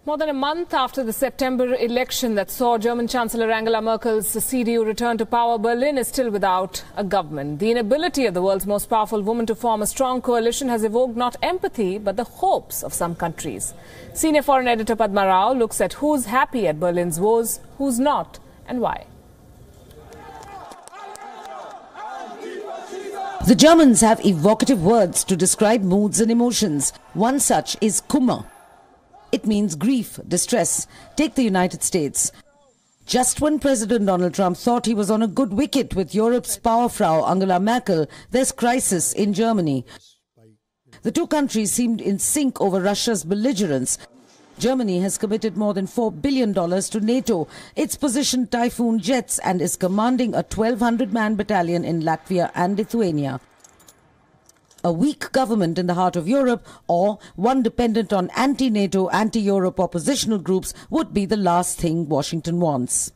More than a month after the September election that saw German Chancellor Angela Merkel's CDU return to power, Berlin is still without a government. The inability of the world's most powerful woman to form a strong coalition has evoked not empathy but the hopes of some countries. Senior foreign editor Padma Rao looks at who's happy at Berlin's woes, who's not, and why. The Germans have evocative words to describe moods and emotions. One such is Kummer. It means grief, distress. Take the United States. Just when President Donald Trump thought he was on a good wicket with Europe's powerfrau Angela Merkel, there's crisis in Germany. The two countries seemed in sync over Russia's belligerence. Germany has committed more than $4 billion to NATO. It's positioned Typhoon jets and is commanding a 1,200-man battalion in Latvia and Lithuania. A weak government in the heart of Europe, or one dependent on anti-NATO, anti-Europe oppositional groups, would be the last thing Washington wants.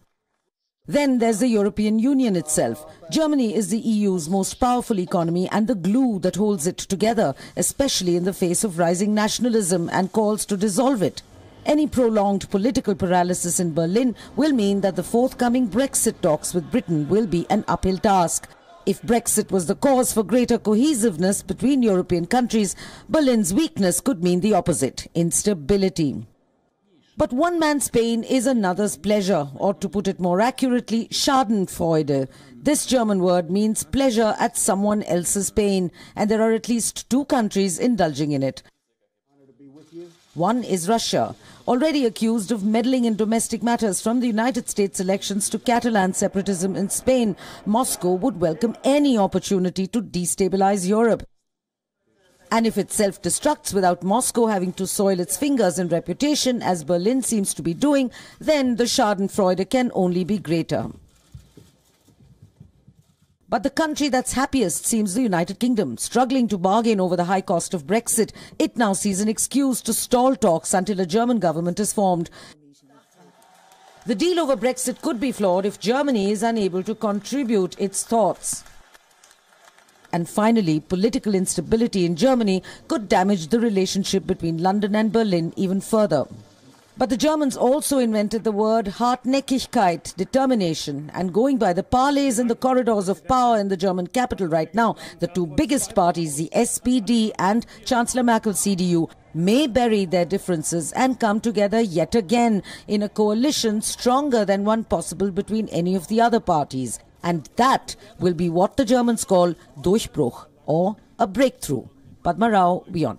Then there's the European Union itself. Germany is the EU's most powerful economy and the glue that holds it together, especially in the face of rising nationalism and calls to dissolve it. Any prolonged political paralysis in Berlin will mean that the forthcoming Brexit talks with Britain will be an uphill task. If Brexit was the cause for greater cohesiveness between European countries, Berlin's weakness could mean the opposite, instability. But one man's pain is another's pleasure, or to put it more accurately, Schadenfreude. This German word means pleasure at someone else's pain, and there are at least two countries indulging in it. One is Russia, already accused of meddling in domestic matters from the United States elections to Catalan separatism in Spain. Moscow would welcome any opportunity to destabilize Europe. And if it self-destructs without Moscow having to soil its fingers and reputation, as Berlin seems to be doing, then the Schadenfreude can only be greater. But the country that's happiest seems the United Kingdom. Struggling to bargain over the high cost of Brexit, it now sees an excuse to stall talks until a German government is formed. The deal over Brexit could be flawed if Germany is unable to contribute its thoughts. And finally, political instability in Germany could damage the relationship between London and Berlin even further. But the Germans also invented the word Hartnäckigkeit, determination, and going by the parleys in the corridors of power in the German capital right now, the two biggest parties, the SPD and Chancellor Merkel's CDU, may bury their differences and come together yet again in a coalition stronger than one possible between any of the other parties. And that will be what the Germans call Durchbruch, or a breakthrough. Padma Rao, WION.